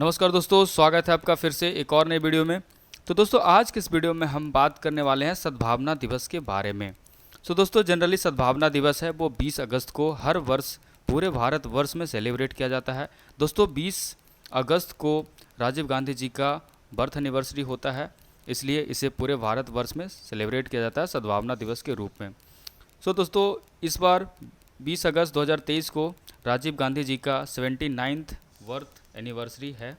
नमस्कार दोस्तों, स्वागत है आपका फिर से एक और नए वीडियो में। तो दोस्तों आज के इस वीडियो में हम बात करने वाले हैं सद्भावना दिवस के बारे में। दोस्तों जनरली सद्भावना दिवस है वो 20 अगस्त को हर वर्ष पूरे भारत वर्ष में सेलिब्रेट किया जाता है। दोस्तों 20 अगस्त को राजीव गांधी जी का बर्थ एनिवर्सरी होता है, इसलिए इसे पूरे भारत वर्ष में सेलिब्रेट किया जाता है सद्भावना दिवस के रूप में। दोस्तों इस बार 20 अगस्त 2023 को राजीव गांधी जी का 79th बर्थ एनिवर्सरी है।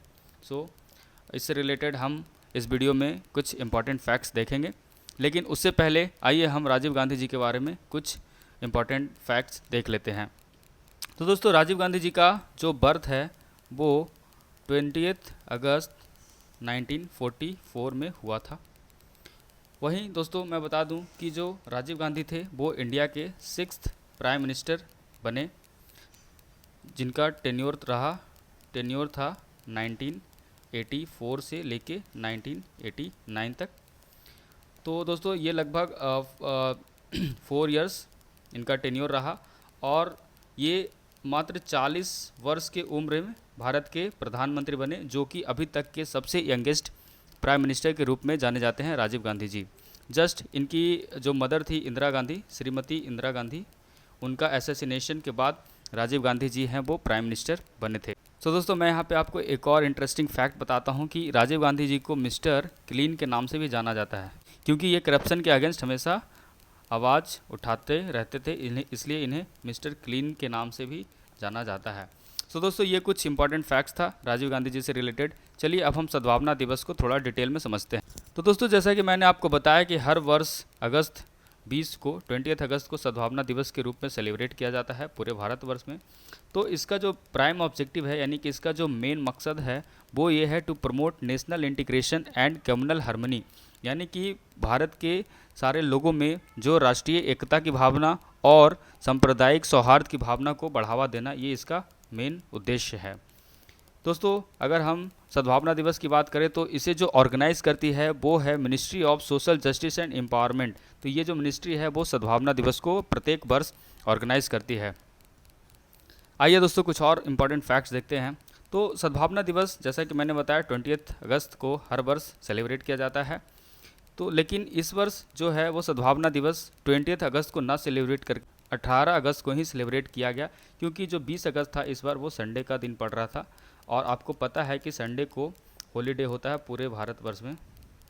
इससे रिलेटेड हम इस वीडियो में कुछ इम्पॉर्टेंट फैक्ट्स देखेंगे, लेकिन उससे पहले आइए हम राजीव गांधी जी के बारे में कुछ इम्पॉर्टेंट फैक्ट्स देख लेते हैं। दोस्तों राजीव गांधी जी का जो बर्थ है वो 20 अगस्त 1944 में हुआ था। वहीं दोस्तों मैं बता दूं कि जो राजीव गांधी थे वो इंडिया के 6th प्राइम मिनिस्टर बने, जिनका टेन्योर था 1984 से लेके 1989 तक। तो दोस्तों ये लगभग 4 इयर्स इनका टेन्योर रहा और ये मात्र 40 वर्ष के उम्र में भारत के प्रधानमंत्री बने, जो कि अभी तक के सबसे यंगेस्ट प्राइम मिनिस्टर के रूप में जाने जाते हैं राजीव गांधी जी। जस्ट इनकी जो मदर थी इंदिरा गांधी, श्रीमती इंदिरा गांधी, उनका असैसिनेशन के बाद राजीव गांधी जी हैं वो प्राइम मिनिस्टर बने थे। दोस्तों मैं यहाँ पे आपको एक और इंटरेस्टिंग फैक्ट बताता हूँ कि राजीव गांधी जी को मिस्टर क्लीन के नाम से भी जाना जाता है, क्योंकि ये करप्शन के अगेंस्ट हमेशा आवाज़ उठाते रहते थे, इसलिए इन्हें मिस्टर क्लीन के नाम से भी जाना जाता है। दोस्तों ये कुछ इंपॉर्टेंट फैक्ट्स था राजीव गांधी जी से रिलेटेड। चलिए अब हम सद्भावना दिवस को थोड़ा डिटेल में समझते हैं। दोस्तों जैसा कि मैंने आपको बताया कि हर वर्ष अगस्त 20 को 20 अगस्त को सद्भावना दिवस के रूप में सेलिब्रेट किया जाता है पूरे भारतवर्ष में। तो इसका जो प्राइम ऑब्जेक्टिव है, यानी कि इसका जो मेन मकसद है वो ये है to promote national integration and communal harmony, यानी कि भारत के सारे लोगों में जो राष्ट्रीय एकता की भावना और सांप्रदायिक सौहार्द की भावना को बढ़ावा देना, ये इसका मेन उद्देश्य है। दोस्तों अगर हम सद्भावना दिवस की बात करें तो इसे जो ऑर्गेनाइज़ करती है वो है ministry of social justice and empowerment. तो ये जो मिनिस्ट्री है वो सद्भावना दिवस को प्रत्येक वर्ष ऑर्गेनाइज करती है। आइए दोस्तों कुछ और इम्पॉर्टेंट फैक्ट्स देखते हैं। तो सद्भावना दिवस जैसा कि मैंने बताया 20 अगस्त को हर वर्ष सेलिब्रेट किया जाता है। तो लेकिन इस वर्ष जो है वो सद्भावना दिवस 20 अगस्त को ना सेलिब्रेट कर 18 अगस्त को ही सेलिब्रेट किया गया, क्योंकि जो 20 अगस्त था इस बार वो संडे का दिन पड़ रहा था और आपको पता है कि संडे को हॉलीडे होता है पूरे भारतवर्ष में,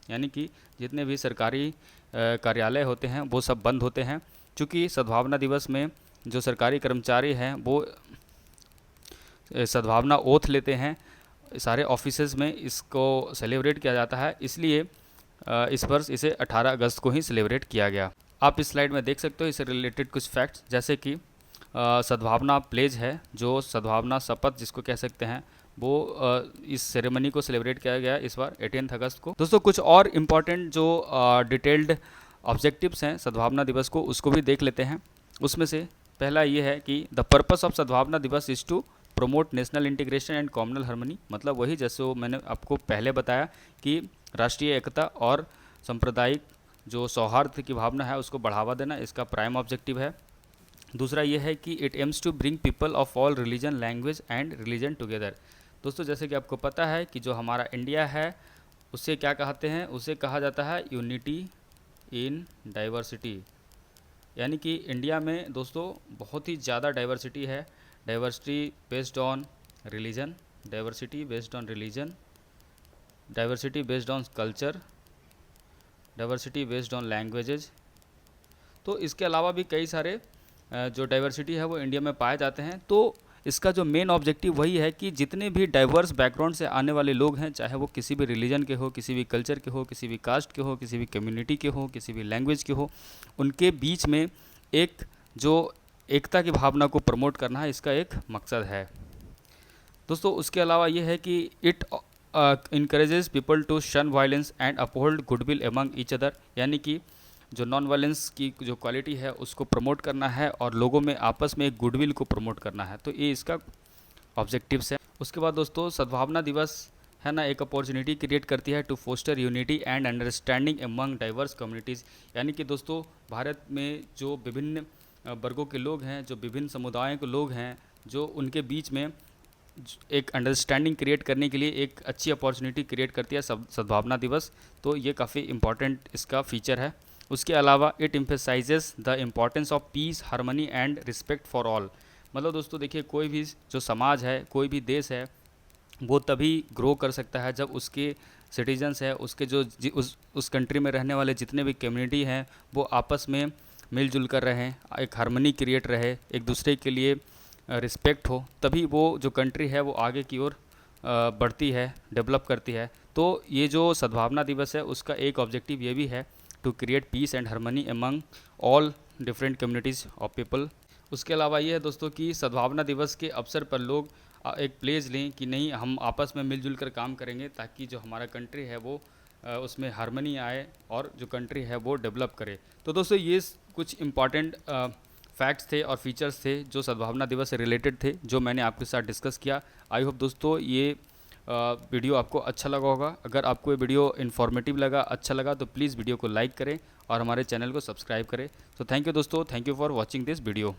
यानी कि जितने भी सरकारी कार्यालय होते हैं वो सब बंद होते हैं। चूँकि सद्भावना दिवस में जो सरकारी कर्मचारी हैं वो सद्भावना ओथ लेते हैं, सारे ऑफिसेज में इसको सेलिब्रेट किया जाता है, इसलिए इस वर्ष इसे 18 अगस्त को ही सेलिब्रेट किया गया। आप इस स्लाइड में देख सकते हो इससे रिलेटेड कुछ फैक्ट्स, जैसे कि सद्भावना प्लेज है, जो सद्भावना शपथ जिसको कह सकते हैं, वो इस सेरेमनी को सेलिब्रेट किया गया इस बार 18 अगस्त को। दोस्तों कुछ और इम्पॉर्टेंट जो डिटेल्ड ऑब्जेक्टिव्स हैं सद्भावना दिवस को, उसको भी देख लेते हैं। उसमें से पहला ये है कि the purpose of Sadbhavana Diwas is to promote national integration and communal harmony, मतलब वही जैसे वो मैंने आपको पहले बताया कि राष्ट्रीय एकता और सांप्रदायिक जो सौहार्द की भावना है उसको बढ़ावा देना इसका प्राइम ऑब्जेक्टिव है। दूसरा ये है कि it aims to bring people of all religion, language and religion together. दोस्तों जैसे कि आपको पता है कि जो हमारा इंडिया है उसे क्या कहते हैं, उसे कहा जाता है यूनिटी इन डाइवर्सिटी, यानी कि इंडिया में दोस्तों बहुत ही ज़्यादा डाइवर्सिटी है। Diversity based on religion, diversity based on religion, diversity based on culture, diversity based on languages. तो इसके अलावा भी कई सारे जो डाइवर्सिटी है वो इंडिया में पाए जाते हैं। तो इसका जो मेन ऑब्जेक्टिव वही है कि जितने भी डाइवर्स बैकग्राउंड से आने वाले लोग हैं, चाहे वो किसी भी रिलीजन के हो, किसी भी कल्चर के हो, किसी भी कास्ट के हो, किसी भी कम्युनिटी के हो, किसी भी लैंग्वेज के हो, उनके बीच में एक जो एकता की भावना को प्रमोट करना है, इसका एक मकसद है। दोस्तों उसके अलावा ये है कि इट इनकरेजेस पीपल टू शन violence and uphold goodwill among each other, यानी कि जो नॉन वायलेंस की जो क्वालिटी है उसको प्रमोट करना है और लोगों में आपस में एक गुडविल को प्रमोट करना है। तो ये इसका ऑब्जेक्टिव्स है। उसके बाद दोस्तों सद्भावना दिवस है ना एक अपॉर्चुनिटी क्रिएट करती है to foster unity and understanding among diverse communities, यानी कि दोस्तों भारत में जो विभिन्न वर्गों के लोग हैं, जो विभिन्न समुदायों के लोग हैं, जो उनके बीच में एक अंडरस्टैंडिंग क्रिएट करने के लिए एक अच्छी अपॉर्चुनिटी क्रिएट करती है सद्भावना दिवस। तो ये काफ़ी इम्पॉर्टेंट इसका फीचर है। उसके अलावा it emphasises the importance of peace, harmony and respect for all. मतलब दोस्तों देखिए, कोई भी जो समाज है, कोई भी देश है, वो तभी ग्रो कर सकता है जब उसके सिटीजन्स है, उसके जो उस कंट्री में रहने वाले जितने भी कम्युनिटी हैं, वो आपस में मिलजुल कर रहें, एक हार्मनी क्रिएट रहे, एक दूसरे के लिए रिस्पेक्ट हो, तभी वो जो कंट्री है वो आगे की ओर बढ़ती है, डेवलप करती है। तो ये जो सद्भावना दिवस है उसका एक ऑब्जेक्टिव ये भी है, to create peace and harmony among all different communities of people. उसके अलावा ये है दोस्तों कि सद्भावना दिवस के अवसर पर लोग एक प्लेज लें कि नहीं, हम आपस में मिलजुल कर काम करेंगे ताकि जो हमारा कंट्री है वो उसमें हार्मनी आए और जो कंट्री है वो डेवलप करे। तो दोस्तों ये कुछ इम्पॉर्टेंट फैक्ट्स थे और फीचर्स थे जो सद्भावना दिवस से रिलेटेड थे, जो मैंने आपके साथ डिस्कस किया। आई होप दोस्तों ये वीडियो आपको अच्छा लगा होगा। अगर आपको ये वीडियो इन्फॉर्मेटिव लगा, अच्छा लगा, तो प्लीज़ वीडियो को लाइक करें और हमारे चैनल को सब्सक्राइब करें। तो थैंक यू दोस्तों, thank you for watching this video.